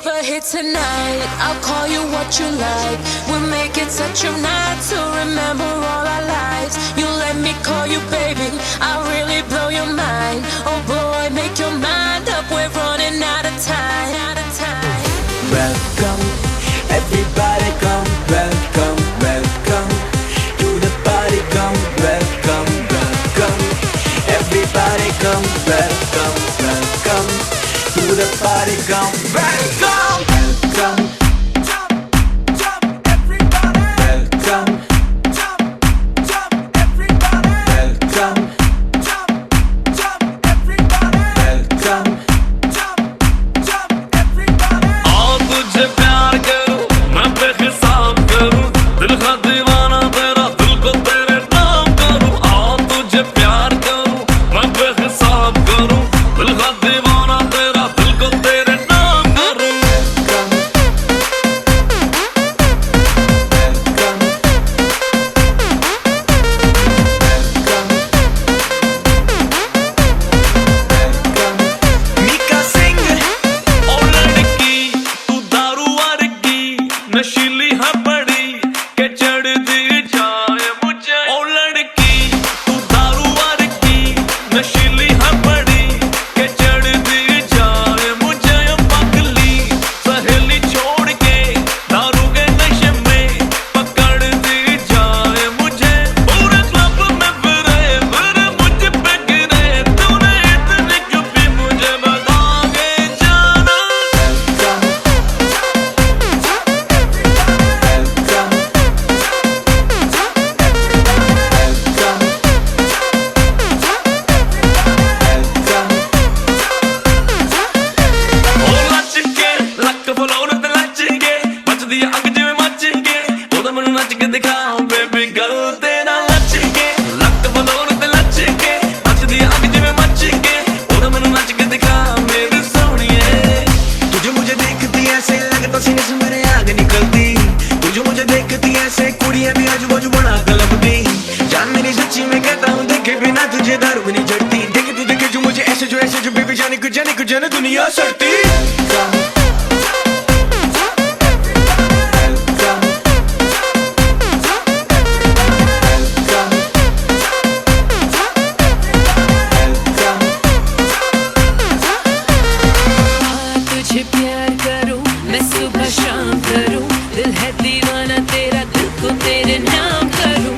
overheat tonight. I'll call you what you like. We'll make it such a night to remember all our lives. You let me call you baby, I'll really blow your mind. Oh boy, make your mind up, we're running out of time. Welcome, everybody come. Welcome, welcome to the party. Come, welcome, welcome. Everybody come. Welcome, welcome to the party. Come, welcome, welcome. Jump, everybody. Welcome, jump, everybody. Welcome, jump, everybody. Welcome, jump, everybody. आओ तुझे प्यार करूं, मैं बेहिसाब करूं, दिल का दीवाना तेरा, दिल को तेरे नाम करूं। आओ तुझे प्यार करूं, मैं बेहिसाब करूं, दिल का दीवाना तेरा, दिल को तेरे नाम करूं। मीका सिंह ओ लड़की तू दारू वर्गी, नशीली है बड़ी के चढ़ती जाए मुझे। ओ लड़की तू दारू वर्गी, नशीली है बड़ी के चढ़ती जाए मुझे। पगली सहेली छोड़ के दारू के नशे में पकड़ती जाए मुझे। पूरे क्लब में फिरे मुझ पे गिरे, तूने इतनी क्यों पी मुझे बता के जाना। ओ लच के लक फलोर ते लच के, बचदी अग जिवें मच के, ओदा मैनू नच के दिखा बेबी गर्ल तेरा लच के। लक फलोर ते लच के, बचदी अग जिवें मच के, ओदा मैनू नच के दिखा मेरी सोहणीए। तुझे मुझे देखती ऐसे लगता सीने से मेरे आग निकलती। तुझे मुझे देखती ऐसे कुड़ियां भी आजू बाजू बड़ा गलबती। जान मेरी सच्ची में कहता हूँ, देखे बिना तुझे दारू भी नहीं चढ़ती। देखे तू देखे जो मुझे ऐसे जो बेबी जाने कुछ जाने दुनिया सड़ती। तुझे प्यार करूं, मैं सुबह शाम करूं, दिल है दीवाना तेरा, दिल को तेरे नाम करूं।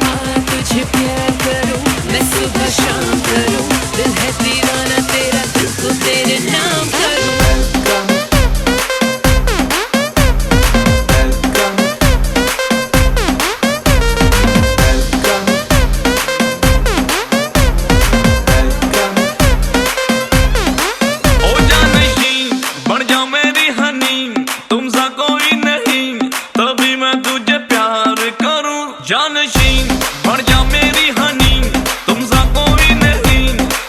तुझे प्यार करूं, मैं सुबह शाम करूं, दिल है दीवाना तेरा, दिल को तेरे नाम करूं। ओ जानशीन बन जा मेरी हनी, तुमसा कोई नहीं, तभी मैं तुझे प्यार करूं। जानशीन बन जा मेरी हनी, तुमसा कोई नहीं,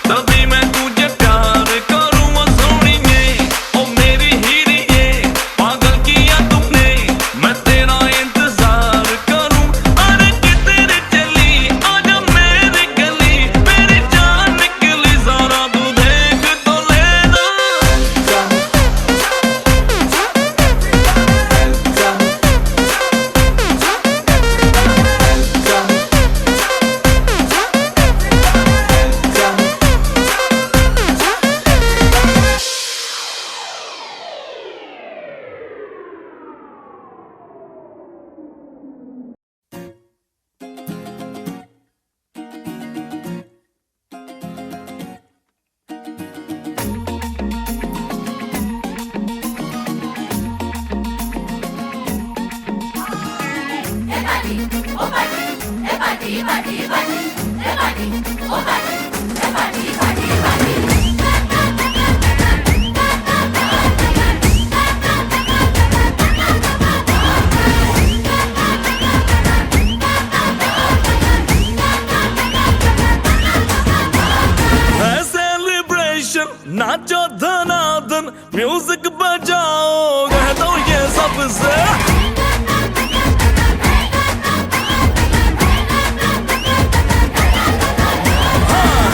तभी मैं तुझे प्यार करूं। ओ सोहणीए ओ मेरी हीरिए, पागल किया तुमने, मैं तेरा इंतजार करूं। अरे किधर चली आजा मेरी गली, मेरी जान निकली जरा तू देख तो लेना। है सेलिब्रेशन, नाचो धनाधन, म्यूजिक बजाओ, कह दो ये सबसे।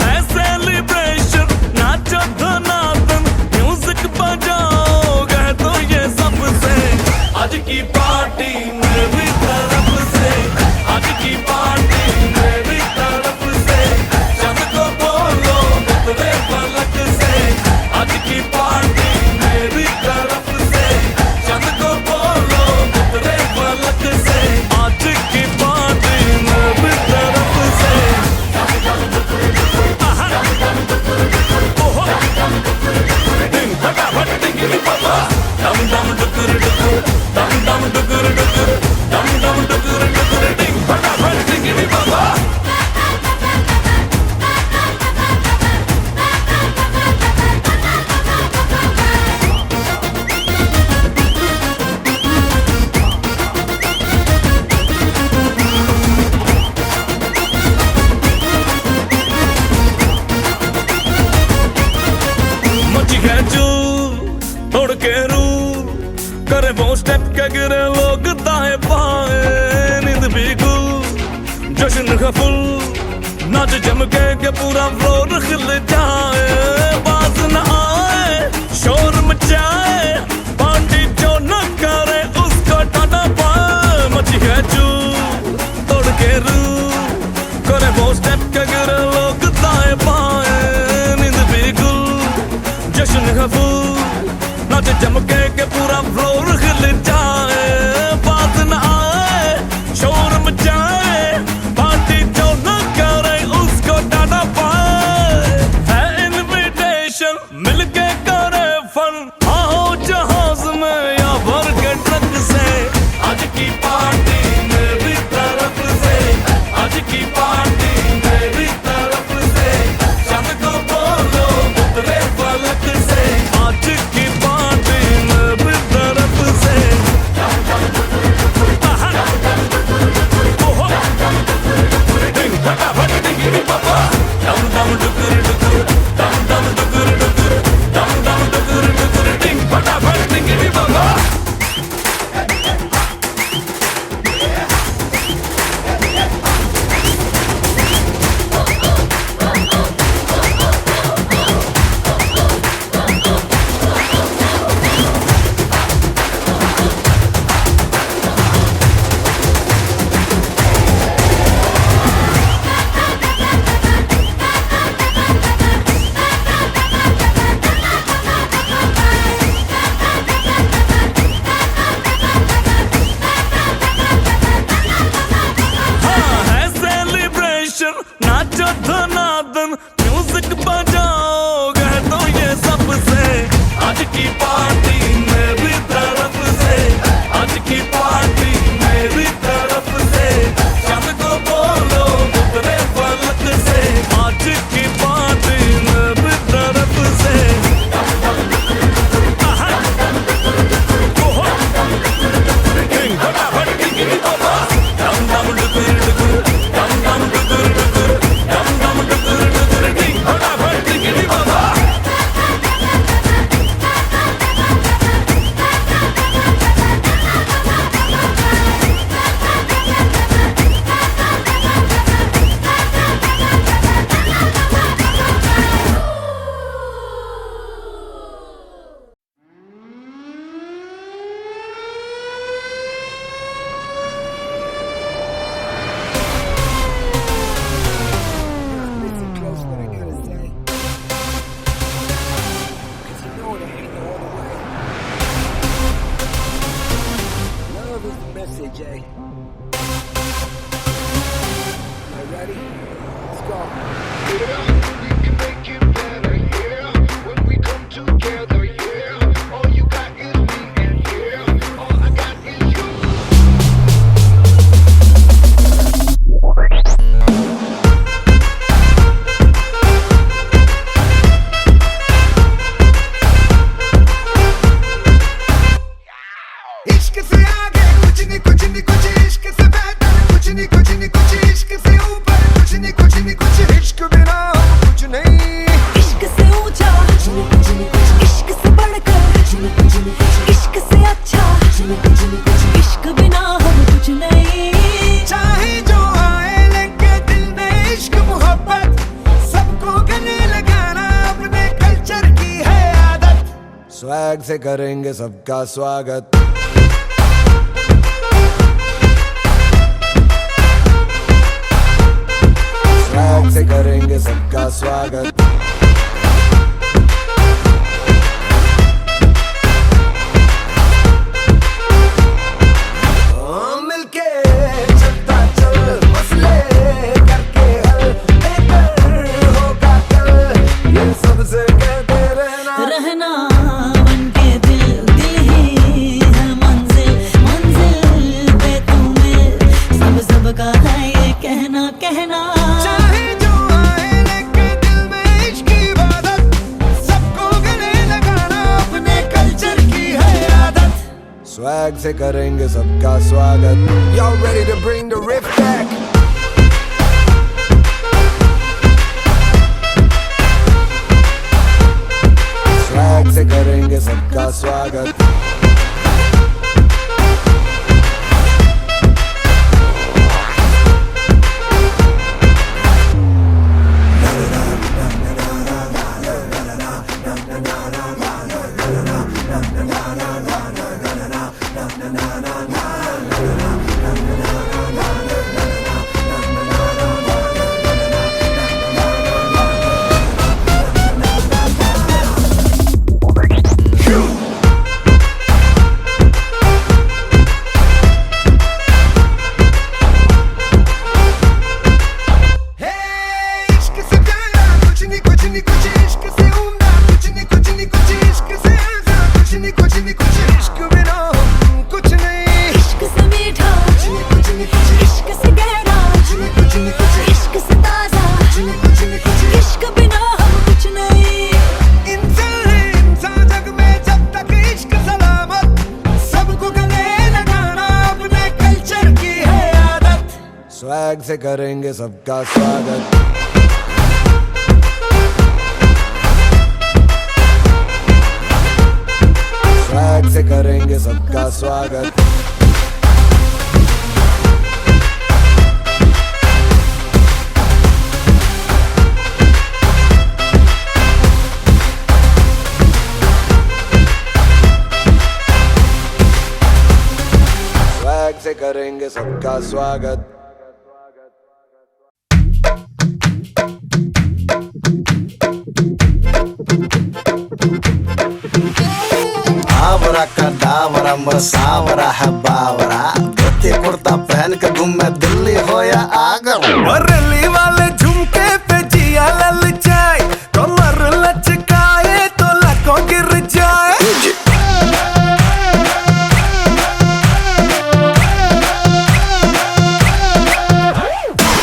है सेलिब्रेशन, नाचो धनाधन, म्यूजिक बजाओ, कह दो ये सब है फुल, नाच जम के पूरा फ्लोर खिल जाए, बाज न आए शोर मचाए, पार्टी जो न करे उसको टाटा पाए, मची है चू तोड़ के रू करे वो स्टेप के गिरे लोग दाएं बाएं, नींद भी गुल जश्न है फुल, नाच जम के पूरा फ्लोर खिल जाए, बात न आए शोर मचाए, पार्टी जो न करे उसको टाटा पाए, है इनविटेशन मिलके करे फन, आओ जहाज में या भर के ट्रक से, आज की पार्टी मेरी तरफ से, आज की पार्टी मेरी तरफ से, चांद को बोलो उतरे फलक से, आज की पार्टी मेरी तरफ से, ओहो डिंग फटाफट डिंगी पापा, डम डम डुकुर डुकुर, डम डम डुकुर डुकुर, डम डम डुकुर डुकुर, डिंग फटाफट डिंगी पापा। नाचो धनादन म्यूजिक बजाओगे तो ये सबसे, आज की पार्टी मेरी तरफ से, आज की पार्टी मेरी तरफ से, चांद को बोलो उतरे फलक से, आज की पार्टी मेरी तरफ से, ओहो डिंग फटाफट डिंगी पापा, डम डम डुकुर डुकुर, डम डम डुकुर डुकुर, डम डम डुकुर डुकुर, डिंग फटाफट डिंगी पापा। Listen close what I gotta say, 'cause you know it ain't all the way. Love is the message, eh? You ready? Let's go. Yeah, we can make it better, yeah. When we come together, yeah. All you got is me, and yeah, all I got is you. इश्क से आगे कुछ नहीं कुछ नहीं कुछ, इश्क से बेहतर कुछ नहीं कुछ नहीं कुछ, इश्क से ऊपर कुछ नहीं कुछ नहीं कुछ, इश्क बिना हम कुछ नहीं, इश्क से ऊंचा कुछ नहीं कुछ नहीं कुछ, इश्क से बढ़कर कुछ नहीं कुछ नहीं कुछ, इश्क से अच्छा कुछ नहीं कुछ नहीं कुछ, इश्क बिना हम कुछ नहीं, चाहे जो आए लेके दिल में इश्क मोहब्बत, सबको गले लगाना अपने कल्चर की है आदत, स्वैग से करेंगे सबका स्वागत, स्वैग से करेंगे सबका स्वागत, मिलके चलता चल, मसले करके हल, बेहतर होगा कल, ये सबसे कहते रहना, रहना बनके दिल, दिल ही है मंजिल, मंजिल पे तुम्हें सब सबका है ये कहना कहना, चाहे जो आए लेके दिल में इश्क की इबादत, सबको गले लगाना अपने कल्चर की है आदत, स्वैग से करेंगे सबका स्वागत, y'all ready to bring the riff back? Swag से करेंगे सबका स्वागत, से करेंगे सबका स्वागत। स्वैग से करेंगे सबका स्वागत। स्वैग से करेंगे सबका स्वागत। आवरा का दावरा मसावरा है बावरा, धोती कुर्ता पहन के घूमे दिल्ली हो या आगरा। और रैली वाले झुमके पे जिया ललचाए, कमर लचकाए तो लाखों गिर जाए।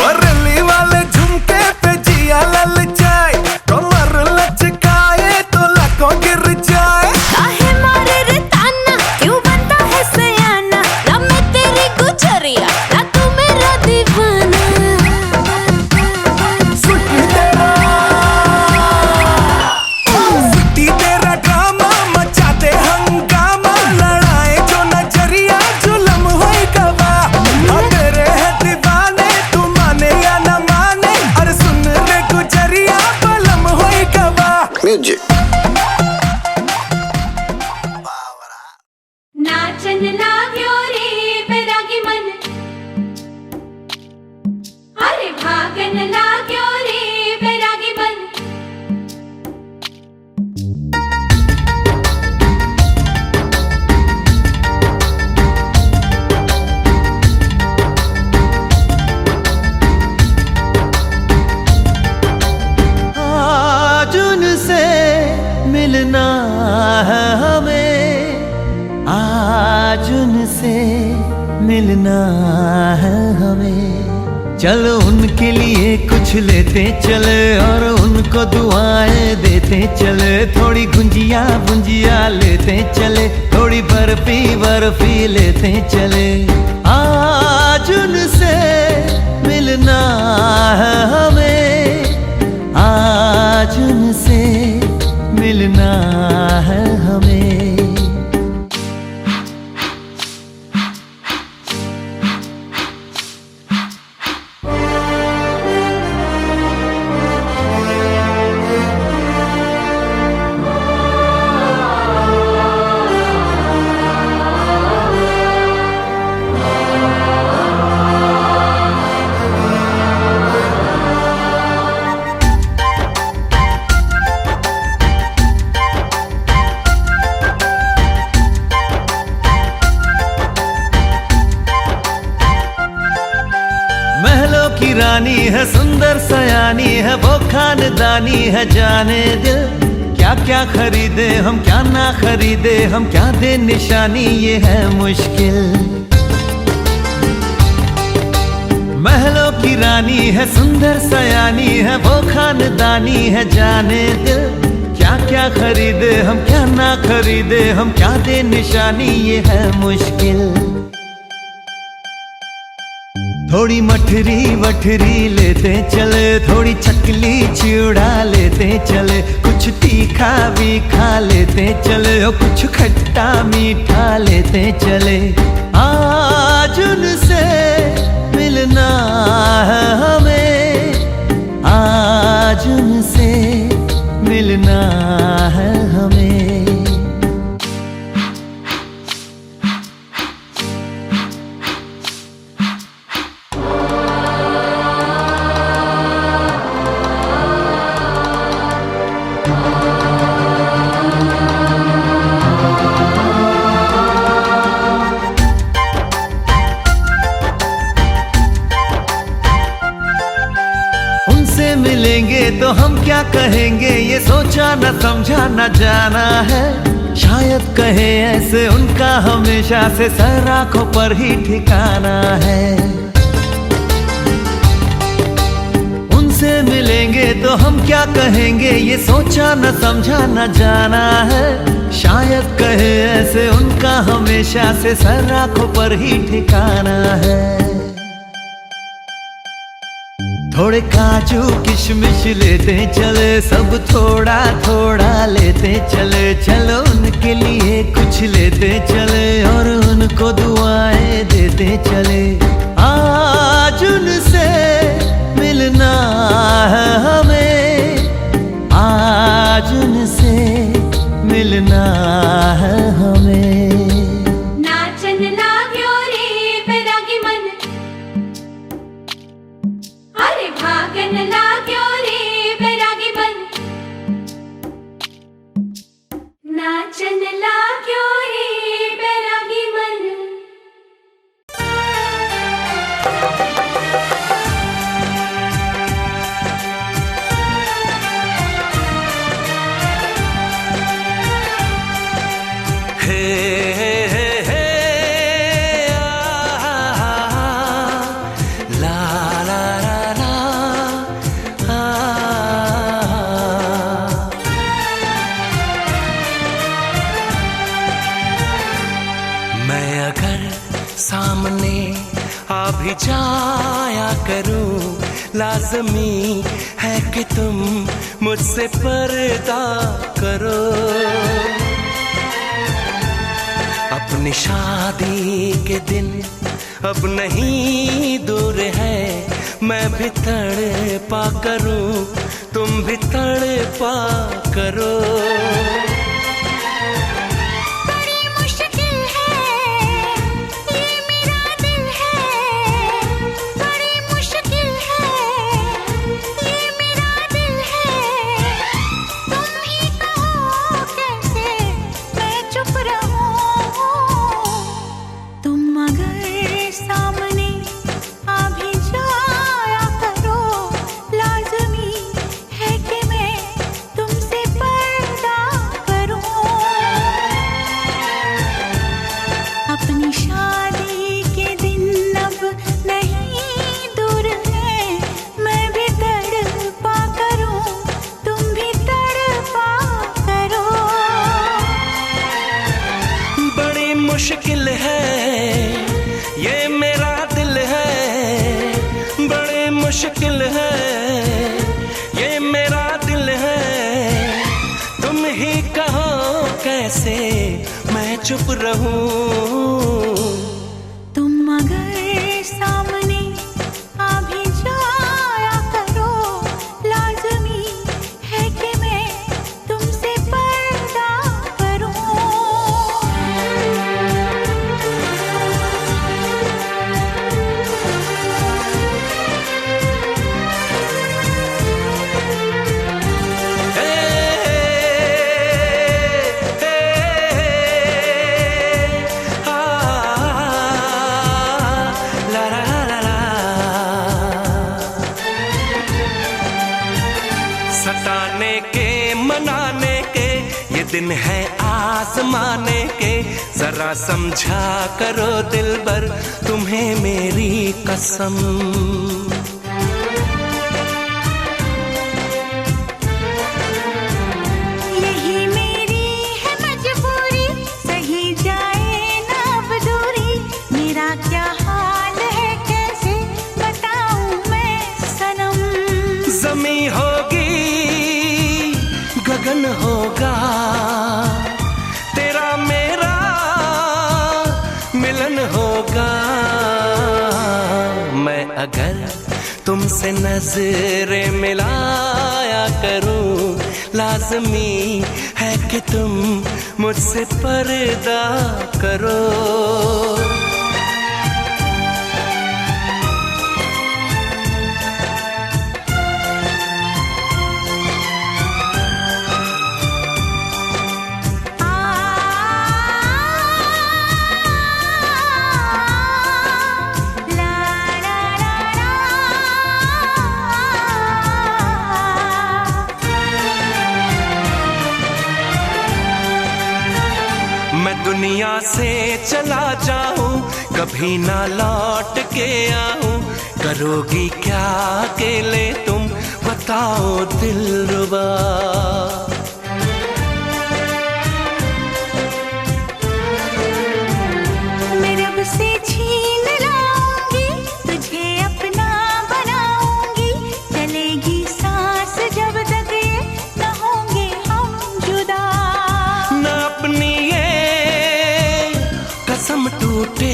और रैली वाले झुमके पे जिया ललचाए, कमर लचकाए तो लाखों गिर जाए। काहे मारे रे ताना, क्यों बनता है सयाना? ना मैं तेरी गुजरिया, ना तू मेरा दीवाना। सिटी तेरा ड्रामा मचा दे हंगामा, लड़ाए जो नजरिया जुलम होई गवा। तेरे है दीवाने, तू माने या न माने, अरे सुन रे गुजरिया बलम होई गवा। म्यूजिक नाचन लाग्यो रे बैरागी मन, अरे भागन लाग्यो रे बैरागी मन। आज उनसे मिलना है हमें, आज उनसे मिलना है हमें। चलो उनके लिए कुछ लेते चले और उनको दुआएं देते चले। थोड़ी गुंजिया गुंजिया लेते चले, थोड़ी बर्फी बर्फी लेते चले। आज उनसे मिलना है हमें, आज उनसे मिलना है हमें। महलों की रानी है, सुंदर सयानी है, वो खानदानी है। जाने दिल क्या क्या खरीदे हम, क्या ना खरीदे हम, क्या दे निशानी, ये है मुश्किल। महलों की रानी है, सुंदर सयानी है, वो खानदानी है। जाने दिल क्या क्या खरीदे हम, क्या ना खरीदे हम, क्या दे निशानी, ये है मुश्किल। थोड़ी मठरी वठरी लेते चले, थोड़ी चकली चिड़ा लेते चले। कुछ तीखा भी खा लेते चले और कुछ खट्टा मीठा लेते चले। आज उनसे मिलना है हमें, आज उनसे मिलना है हमें। उनसे मिलेंगे तो हम क्या कहेंगे, ये सोचा न समझा न जाना है। शायद कहे ऐसे उनका हमेशा से सर आंखों पर ही ठिकाना है। उनसे मिलेंगे तो हम क्या कहेंगे, ये सोचा न समझा न जाना है। शायद कहे ऐसे उनका हमेशा से सर आंखों पर ही ठिकाना है। थोड़े काजू किशमिश लेते चले, सब थोड़ा थोड़ा लेते चले, चलो उनके लिए कुछ लेते चले और उनको दुआएं देते चले। आज उनसे मिलना है हमें, आज उनसे मिलना है हमें। नाचन लाग्यो रे बैरागी मन, अरे भागन लाग्यो रे बैरागी मन, नाचन लाग्यो रे बैरागी मन। मैं अगर सामने आ भी जाया करूं, लाज़मी है कि तुम मुझसे पर्दा करो। अपनी शादी के दिन अब नहीं दूर है, मैं भी तड़पा करूं, तुम भी तड़पा करो। मुश्किल है ये मेरा दिल है, बड़े मुश्किल है ये मेरा दिल है। तुम ही कहो कैसे मैं चुप रहूं। तुम अगर सामने आ भी जाया करो, लाज़मी है कि मैं तुमसे पर्दा करूं। सताने के मनाने के ये दिन है आजमाने के, जरा समझा करो दिलबर तुम्हें मेरी कसम। यही मेरी है मजबूरी, सही जाए ना अब दूरी, मेरा क्या हाल है कैसे बताऊं मैं सनम। ज़मी होगी गगन होगा, तेरा मेरा मिलन होगा। मैं अगर तुमसे नजरें मिलाया करूं, लाज़मी है कि तुम मुझसे पर्दा करो। मैं दुनिया से चला जाऊं, कभी ना लौट के आऊं, करोगी क्या अकेले तुम बताओ दिलरुबा। मैं रब से छीन लाऊंगी, तुझे अपना बनाऊंगी, रूठे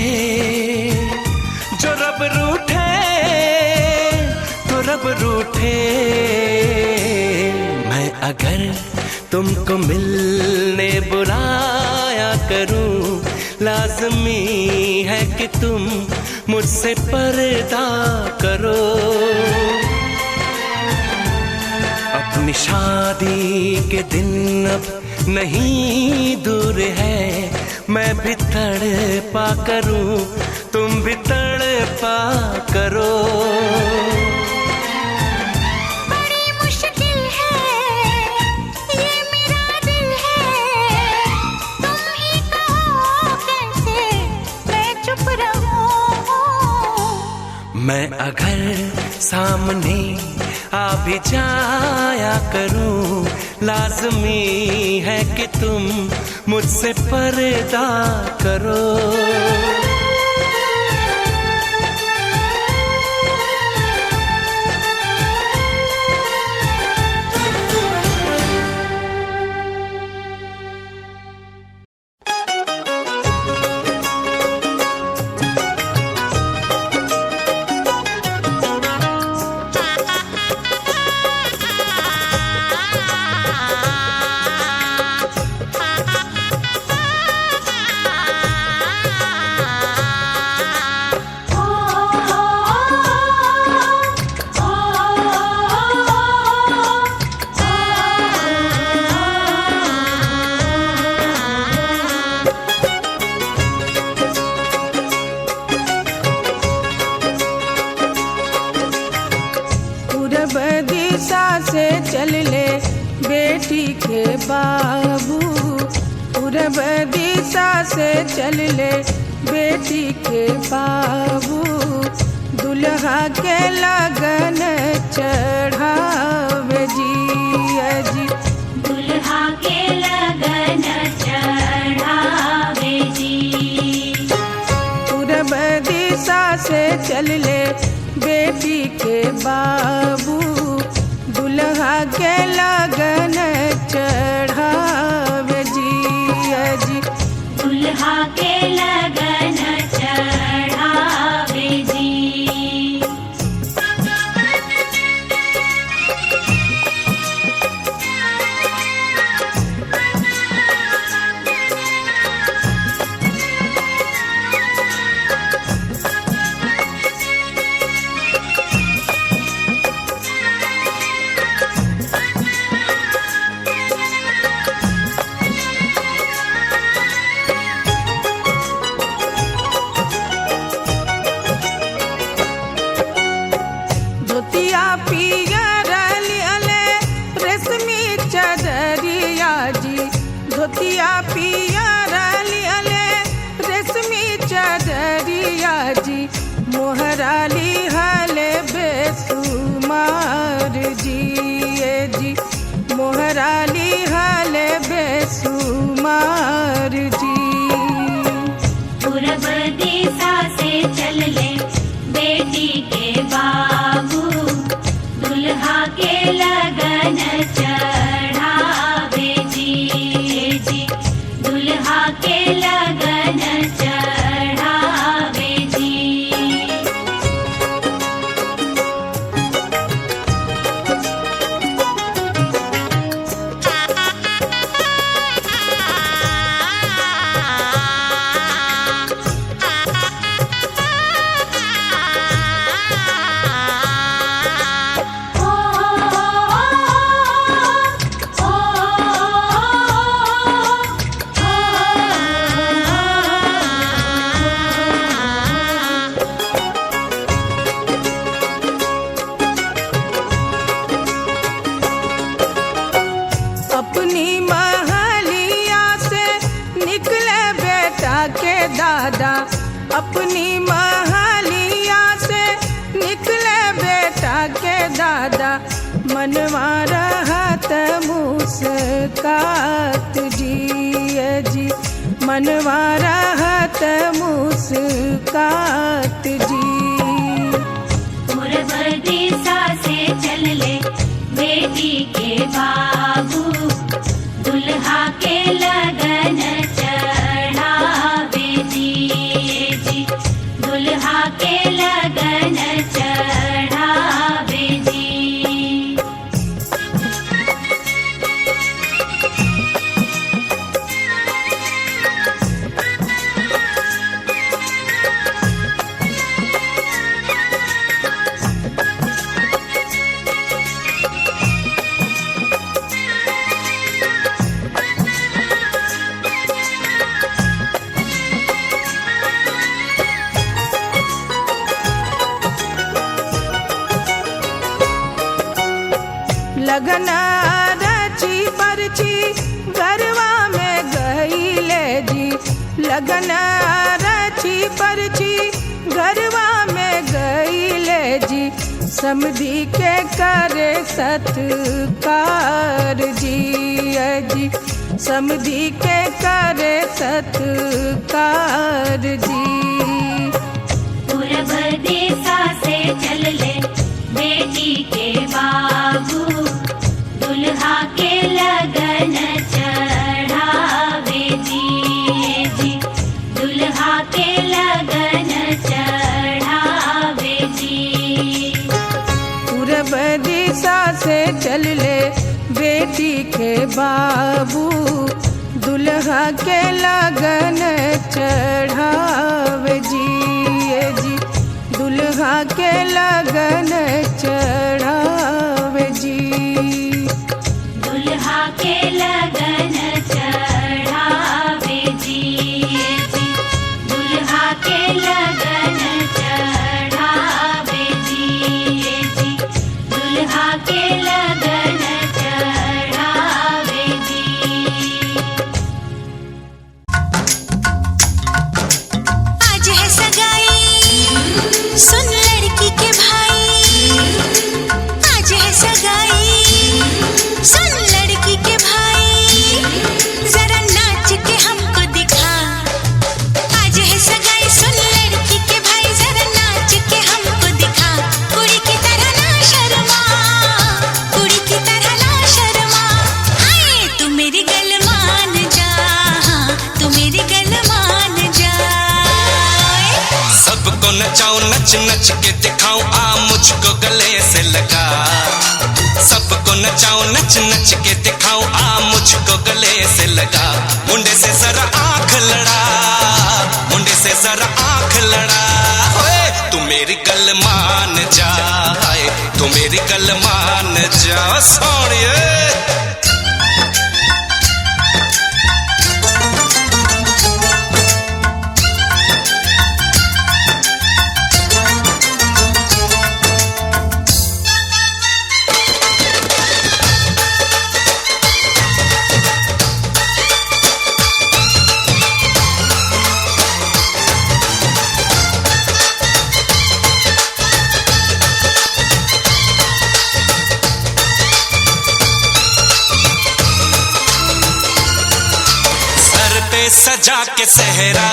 जो रब रूठे तो रब रूठे। मैं अगर तुमको मिलने बुलाया करूं, लाज़मी है कि तुम मुझसे पर्दा करो। अपनी शादी के दिन अब नहीं दूर है, मैं भी तड़पा करूं, तुम भी तड़पा करो। बड़ी मुश्किल है ये मेरा दिल है, तुम ही कहो कैसे मैं चुप रहूं। मैं अगर सामने आ भी जाया करूं, लाज़मी है कि तुम मुझसे पर्दा करो। चल ले बेटी के बाबू, पूरब दिशा से चल ले बेटी के बाबू। दुल्हा के लगन चढ़ावे जी अजी, दुल्हा के लगन चढ़ावे जी। पूरब दिशा से चल ले बेटी के बाबू, दुल्हा के लगन चढ़ावे जी अजी, दुल्हा के लगन चढ़ावे जी। धोतिया पियर लियले रेशमी चदरिया जी, मोहराली हले बेसुमार जी जी, मोहराली हले बेसुमार जी। पूरब दिशा से चल ले बेटी के बाबू, दुल्हा के लगन चढ़ावे जी जी, दुल्हा के लगन चढ़ावे जी। अपनी महलिया से निकले बेटा के दादा, अपनी महलिया से निकले बेटा के दादा। मनवा रहत मुस्कात जी जी, मनवा रहत मुस्कात जी। पूरब दिशा से चल ले बेटी के बाबू, दुल्हा के लगन चढ़ावे जी लगन रची परची घरवा में गई ले जी समधी के करे सत्कार जी अजी समधी के करे सत्कार जी। पूरब दिशा से चल ले बेटी के बाबू दुल्हा के लगन चढ़ावे जी दुल्हा के लगन चढ़ावे जी। पूरब दिशा से चल ले बेटी के बाबू दुल्हा के लगन चढ़ावे जी दुल्हा के लगन चढ़ावे जी दुल्हा के लगन चढ़ावे जी दुल्हा के लगन चढ़ावे जी दुल्हा के लगन चढ़ावे जी। आज है सगाई सुन लड़की के भाई आज है सगाई सुन लड़की के भाई जरा नाच के हमको दिखा आज है सगाई सुन लड़की के भाई जरा नाच के हमको दिखा कुड़ी की तरह ना शर्मा कुड़ी की तरह ना शर्मा हाय तू मेरी गल मान जा तू मेरी गल मान जा। सबको नचाऊं नच नच के दिखाऊं आ मुझको गले से लगा सबको नचाऊं नच नच के दिखाऊं आ मुझको गले से लगा मुंडे से जरा आंख लड़ा मुंडे से जरा आंख लड़ा ओए तू मेरी गल मान जा तू मेरी गल मान जा सोनिए। सजा के सहरा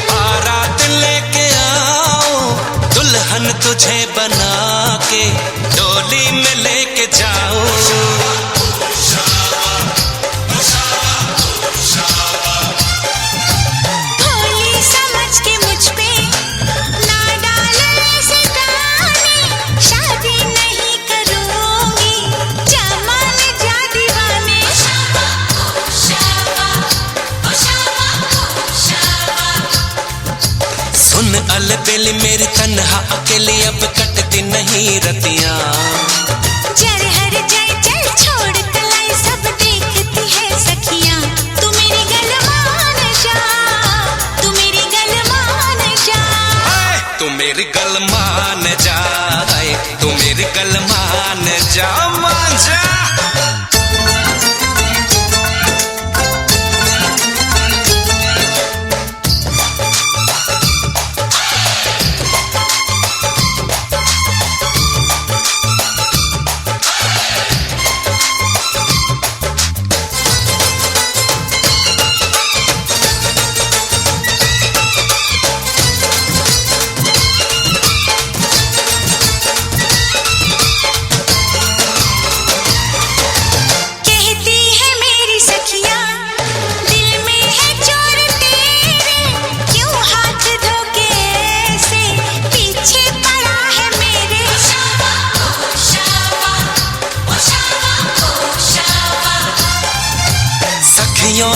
बारात लेके आओ दुल्हन तुझे बना के डोली में लेके जाओ भोली समझ के मुझ पे ना डाले ऐसे ताने शादी नहीं करूंगी जमाने जा दीवाने सुन अलबेली मेरी तन्हा अकेली अब कटती नहीं रतियां जर हर जाए चल छोड़ कलाई सब देखती है सखियां तू मेरी गल मान जा तू मेरी गल मान जा तू मेरी गल मान जा तू मेरी गल मान जा मान जा।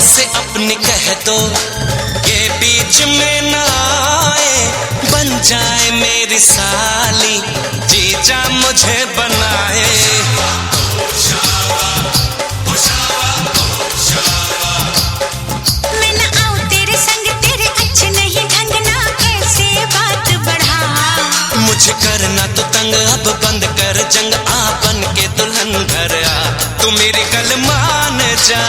से अपनी कह दो ये बीच में ना आए बन जाए मेरी साली जीजा मुझे बनाए। मैं ना आऊं तेरे संग तेरे अच्छे नहीं ढंग ना कैसे बात बढ़ा मुझे करना तो तंग अब बंद कर जंग आ बन के दुल्हन घर आ तू मेरी गल मान जा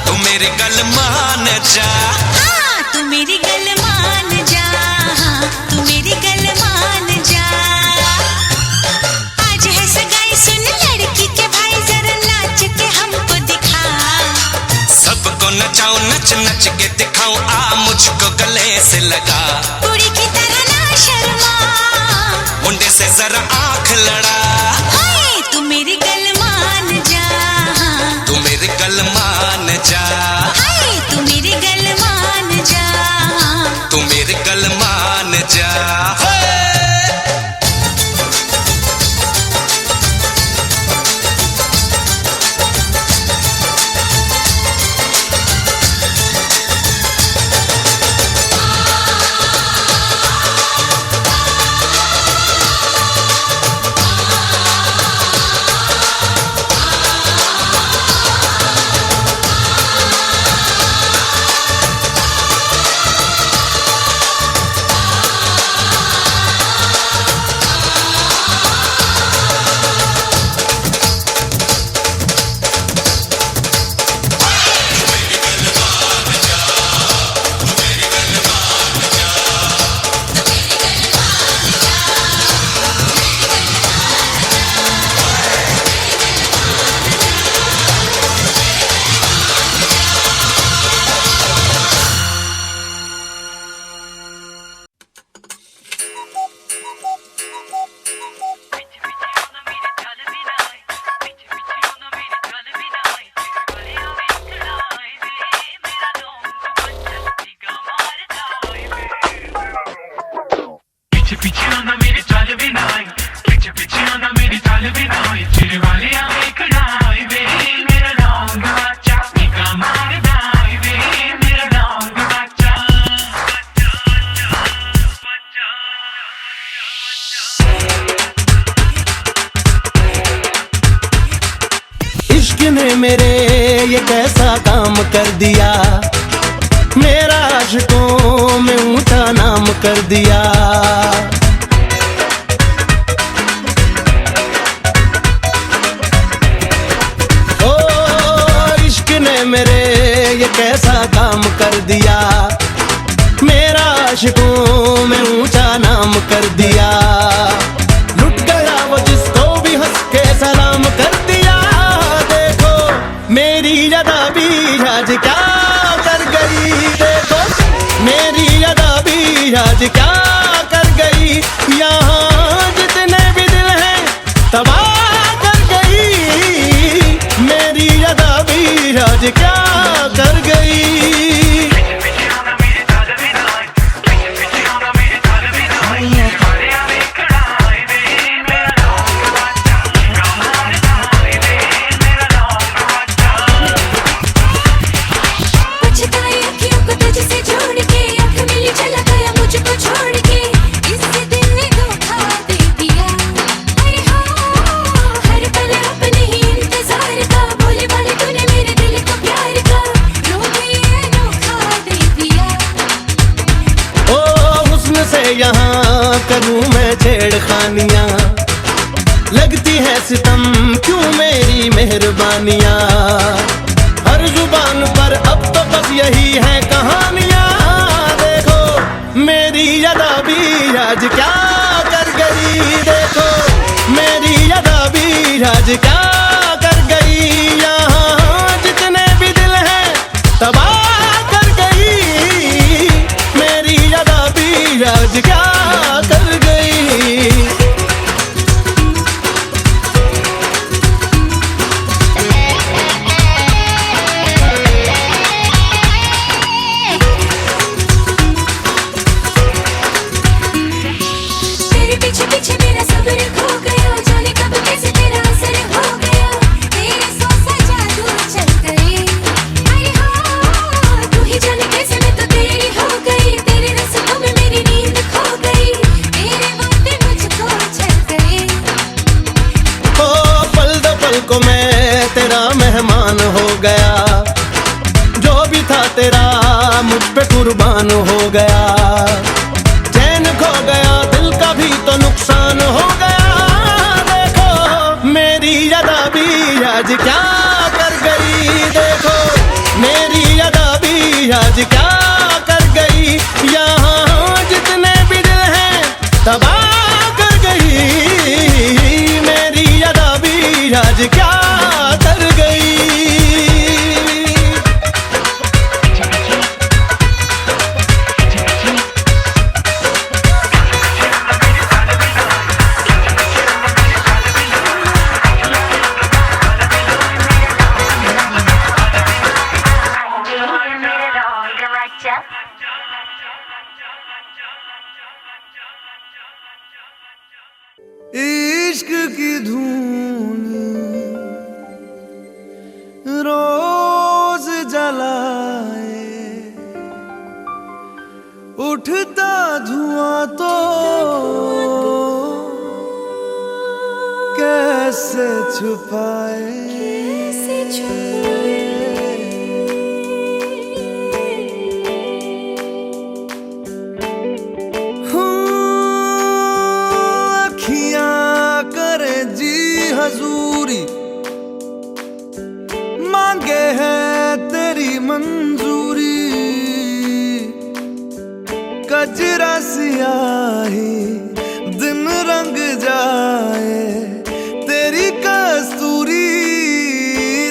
तू मेरी गल मान जा। हाँ तू कुछ नच के दिखाऊं, आ मुझको गले से लगा, कुड़ी की तरह ना शर्मा, मुंडे से जरा आंख लड़ा, हाय तू मेरी गल मान जा, तू मेरी गल मान जा, हाय तू मेरी गल मान जा, तू मेरी गल मान जा। ने मेरे ये कैसा काम कर दिया, मेरा आशिकों में ऊंचा नाम कर दिया। ओ इश्क ने मेरे ये कैसा काम कर दिया, मेरा आशिकों में ऊंचा नाम कर दिया। लुट गया वो जिसको भी हंस के सलाम कर दिया। मेरी अदा भी आज क्या कर गई, देखो मेरी अदा भी आज क्या कर गई। यहाँ जितने भी दिल हैं तबाह कर गई, मेरी अदा भी आज क्या कर गई। यहाँ करूँ मैं छेड़खानियाँ, लगती है सितम क्यों मेरी मेहरबानियाँ। हर जुबान पर अब तो बस यही है कहानियाँ। देखो मेरी अदा भी आज क्या कर गई, देखो मेरी अदा भी आज क्या कर गई। यहाँ जितने भी दिल हैं तबाह कर गई, मेरी अदा भी आज क्या कर गई। तेरे पीछे पीछे मेरा सब्र खो गया, जाने कब कैसे तेरा असर हो गया। तेरे सौ जादू चल गए, अरे हाँ तू ही जाने कैसे मैं तो तेरी हो गई। तेरे रस्मों में मेरी नींद खो गई, तेरे वादे मुझको चल गए। ओ पल दो पल को मैं तेरा मेहमान हो गया, जो भी था तेरा मुझ पे कुर्बान हो गया। चैन खो गया दिल का भी तो नुकसान हो गया। देखो मेरी अदा भी आज क्या कर गई, देखो मेरी अदा भी आज क्या कर गई। यहाँ जितने भी दिल हैं तबाह कर गई, मेरी अदा भी आज क्या कर गई। रोज जलाए उठता धुआं तो कैसे छुपाए अखियां करे जी हजूरी मांगे है तेरी मंजूरी कजरा सियाही दिन रंग जाए तेरी कस्तूरी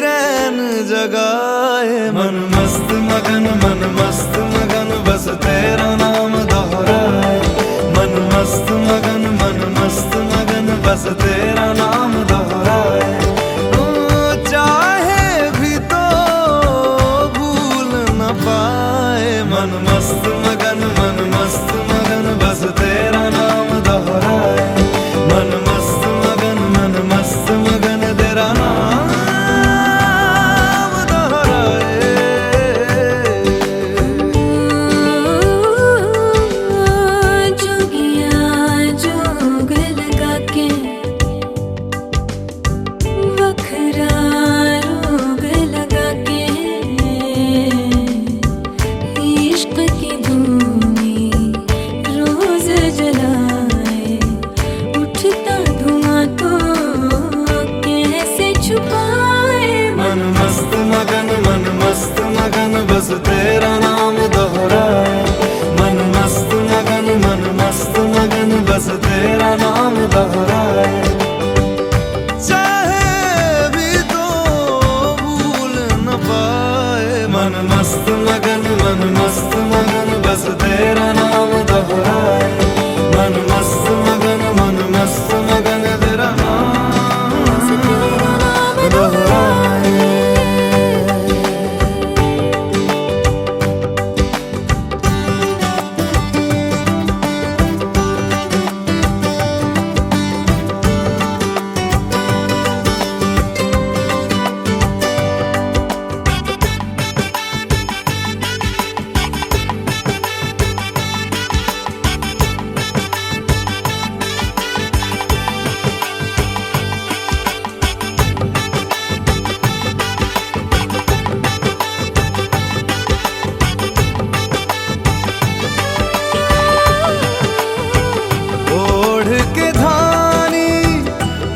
रैन जगाए मन मस्त मगन बस तेरा नाम दोहराए मन मस्त मगन बस तेरा नाम दोहराए चाहे भी तो भूल न पाए मन मस्त मगन बस तेरा नाम दोहराए मन मस्त मगन तेरा नाम दोहराए जोगिया जोग लगा के वखरा रोग लगा के इश्क की धूनी रोज जलाए उठता धुआं तो कैसे छुपाए मन मस्त मगन बस तेरा नाम दोहराए मन मस्त मगन बस तेरा नाम दोहराए चाहे भी तो भूल न पाए मन मस्त मगन बस तेरा नाम दोहराए मन मस्त मगन तेरा नाम दोहराए ओढ़ के धानी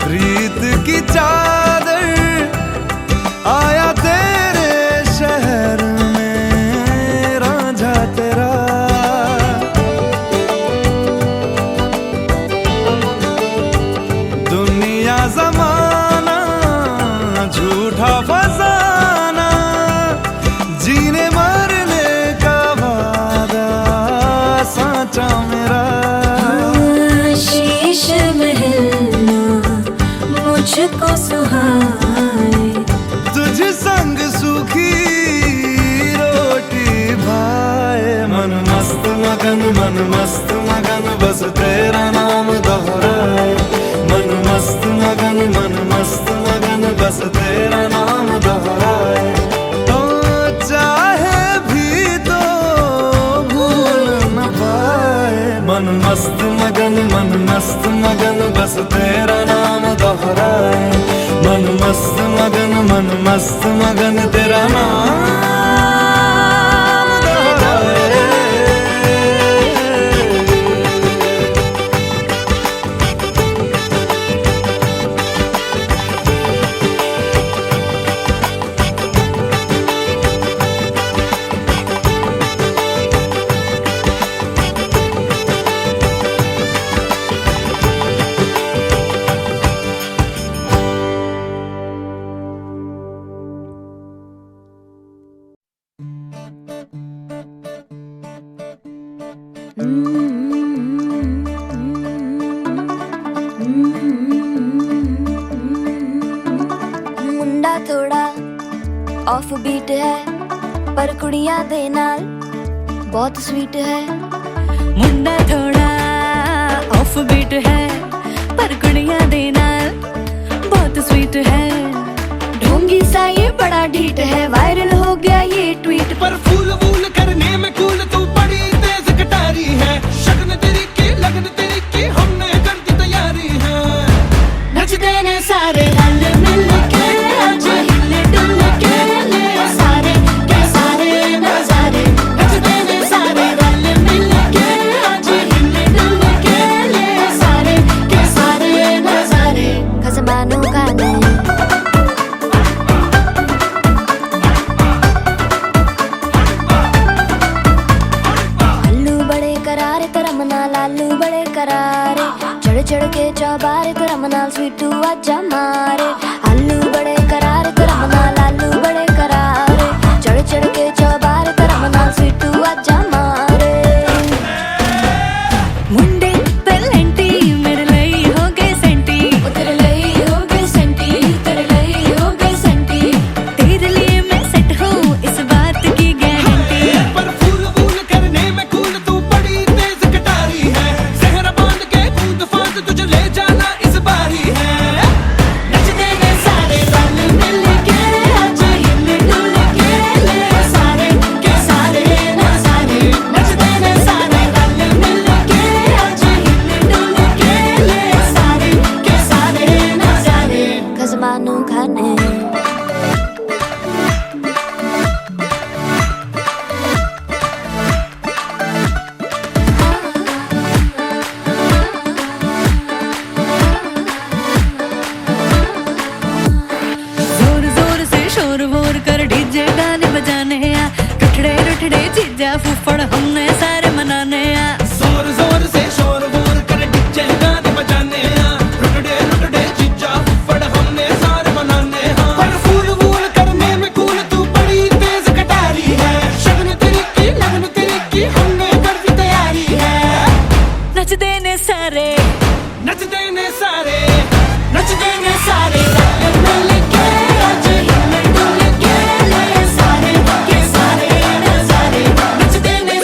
प्रीत की चादर आया तेरे शहर में रांझा तेरा दुनिया जमाना झूठा फसाना जीने मरने का वादा साचा मेरा शीश महलना मुझको सुहाए तुझ संग सूखी रोटी भाए मन मस्त मगन बस तेरा नाम दोहराए मन मस्त मगन बस तेरा नाम दोहराए तो चाहे भी तो भूल न पाए मन मस्त मगन बस तेरा नाम दोहराए मन मस्त मगन तेरा नाम दोहराए मुंडा थोड़ा ऑफ बीट है पर कुड़ियां दे नाल बहुत स्वीट है मुंडा थोड़ा ऑफ बीट है पर कुड़ियां दे नाल बहुत स्वीट है ढोंगी सा ये बड़ा ढीठ है, वायरल हो गया ये ट्वीट। पर फूल वूल करने में कूल तू बड़ी तेज कटारी है, शगन तेरी की लगन तेरी की हमने कर दी तैयारी है। नचते ने सारे रल मिल के, आज हिले डुल के ले सारे के सारे नजारे। नचते ने सारे रल मिल के, आज हिले डुल के ले सारे के सारे नजारे। खसमानों का नहीं लालू बड़े करारे, चढ़ चढ़ के चौबारे तेरा मनाल स्वीटू आजा मारे। आलू बड़े करारे तेरा मनाल आलू बड़े करारे, चढ़ चढ़ के चौबारे तेरा मनाल स्वीटू आजा मारे। मुंडे तलंटी मेरे लई हो गए सेंटी, तेरे लई हो गए सेंटी, तेरे लई हो गए सेंटी। तेरे लिए मैं सेट हूँ इस बात की गारंटी। पर फूल वूल करने में कूल तू बड़ी तेज कटारी है, जहर बांध के कूद फांद तुझे ले जाना इस बारी है। नचते ने सारे रल मिल के, आज हिले डुल के ले सारे के सारे नजारे। नचते ने सारे रल मिल के, आज हिले डुल के ले सारे के सारे नजारे। खजमानू खाने जोर जोर से शोर वोर कर डीजे गाने बजाने आ, टुटड़े टुटड़े जीजा फूफड़ हमने सारे मनाने आ। जोर जोर से शोर वोर कर डीजे गाने बजाने आ, रुटड़े रुटड़े जीजा फुफड़ हमने सारे मनाने आ। पर फूल वूल करने में कूल तू बड़ी तेज कटारी है, शगन तेरी की लगन तेरी की हमने कर दी तैयारी है। नचते ने सारे नचते ने सारे नचते ने सारे रल मिल के, आज हिले डुल के ले सारे के सारे नजारे। नचते ने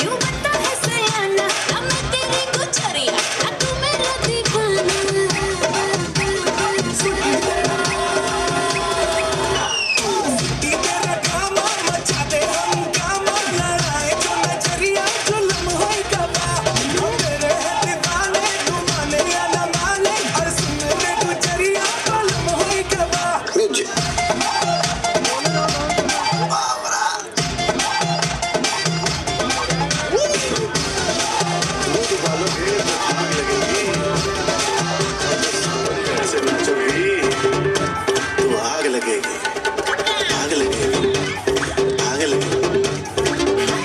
क्यों बनता है सयाना ना मैं तेरी गुजरिया ना तू मेरा दीवाना तेरा कामा मचाते हंगामा लड़ाए जो नजरिया जुल्म होई कबा तेरे है दीवाने तू माने या ना माने और सुन ले गुजरिया जुल्म होई कबा आग लगेगी आग लगेगी आग लगेगी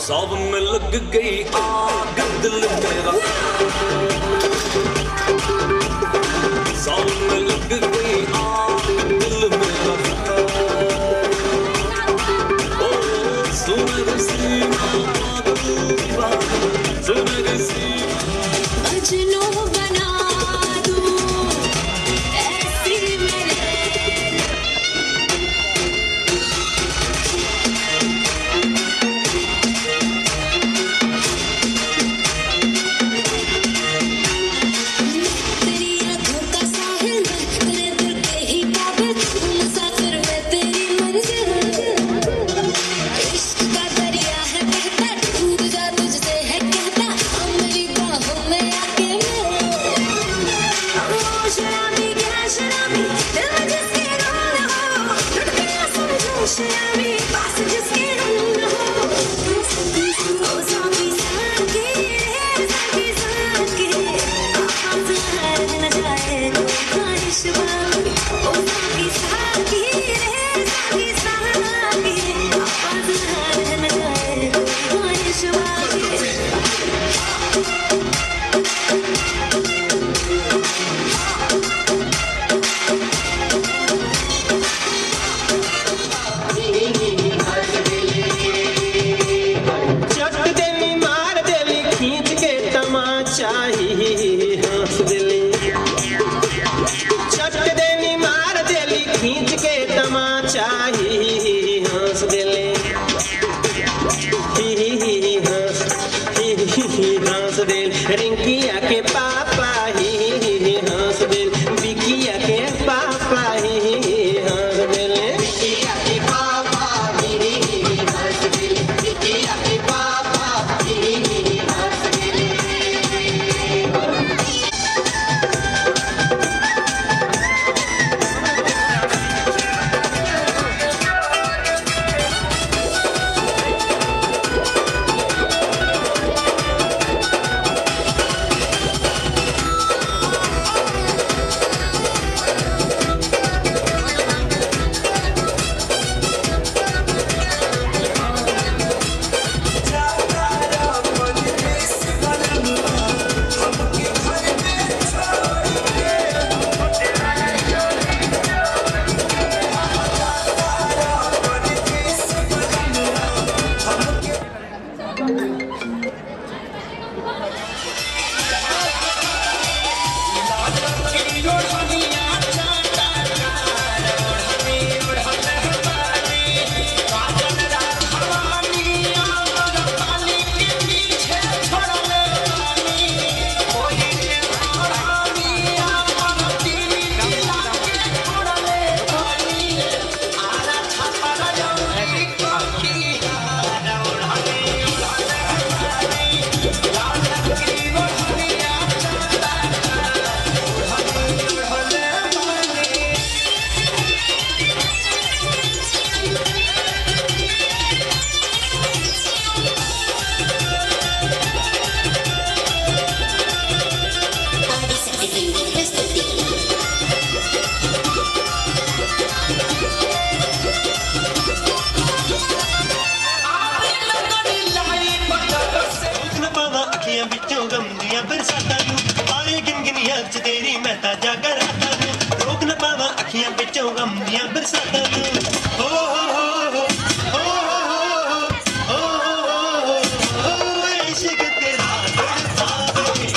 सब में लग गई आग दिल मेरा सब में लग गई आग दिल मेरा ओ सुन रे सीमा सुन रे सीमा मजनू बना दूं ऐसी मेरे तेरी आँखों का साहिल तेरे दिल के ही काबिल मुसाफिर मैं तेरी मंजिल इश्क का दरिया है बहता डूब जा तुझसे है कहता अब मेरी बाहों में आके ओ शराबी क्या शराबी दिल में जिसके रंग हो लुट गया समझो शराबी पास जिसके रंग हो ओ साकी साकी साकी साकी आवाज़ न जाए ख्वाहिश बाकी ओ साकी साकी साकी साकी आवाज़ न जाए ख्वाहिश बाकी चट देली मार देली खींच के तमाचा ही हंस देली चट देली मार देली खींच के तमाचा ही हंस देली ही हंस देल रिंकिया के पापा ही हंस देल बिकिया के पापा ही हंस देल बिकिया के पापा ही हंस देल बिकिया के पापा ही हंस देल जगराता नू रोक न पावा अखियां बिचों गम दियां बरसातां नू हो हो हो हो हो इश्क तेरा तड़पावे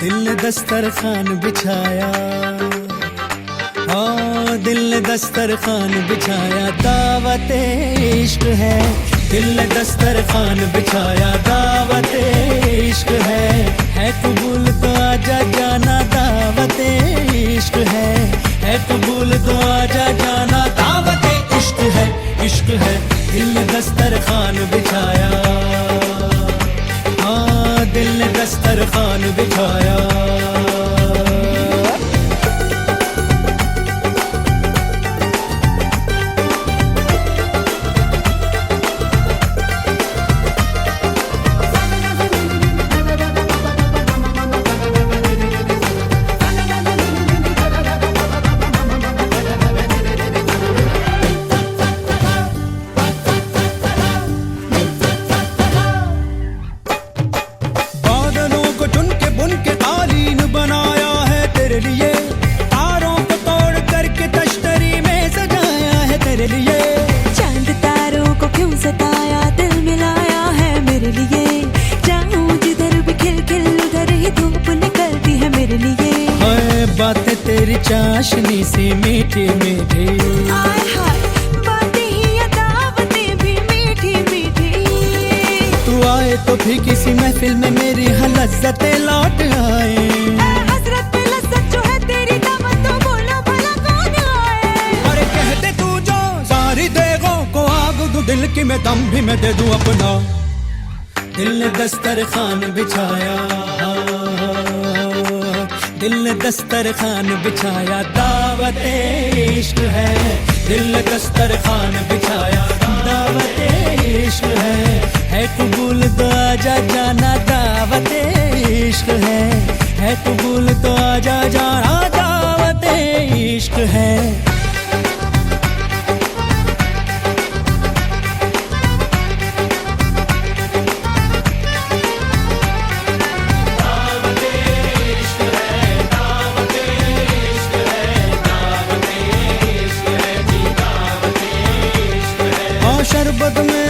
दिल ने दस्तरखान बिछाया, हाँ दिल ने दस्तरखान बिछाया, दावत इश्क है। दिल ने दस्तरखान बिछाया, दावत इश्क है कबूल तो आजा जाना, दावत इश्क है कबूल तो आजा जाना, दावत इश्क है, इश्क है। दिल ने दस्तरखान बिछाया, हाँ दिल ने दस्तरखान बिछाया। चांद तारों को क्यों सताया, दिल मिलाया है मेरे लिए। जाऊं जिधर भी खिल खिल उधर ही धूप निकलती है मेरे लिए। हाय बातें तेरी चाशनी सी मीठी मीठी, आय हाय बातें ही या दावतें भी मीठी मीठी। तू आए तो भी किसी महफिल में मेरी लज्जतें लौट आए। हसरत पे लज्जत जो है तेरी दावत, तो बोलो भला कौन आए। अरे कहते तू जो सारी देगों को आग दूं, दिल की मैं दम भी मैं दे दूं अपना। दिल ने दस्तरखान बिछाया, दिल ने दस्तरखान बिछाया, दावत इश्क है। दिल ने दस्तरखान बिछाया, दावत इश्क है कबूल तो आजा जाना, दावत इश्क है कबूल तो आजा जाना, दावत इश्क है। शरबत में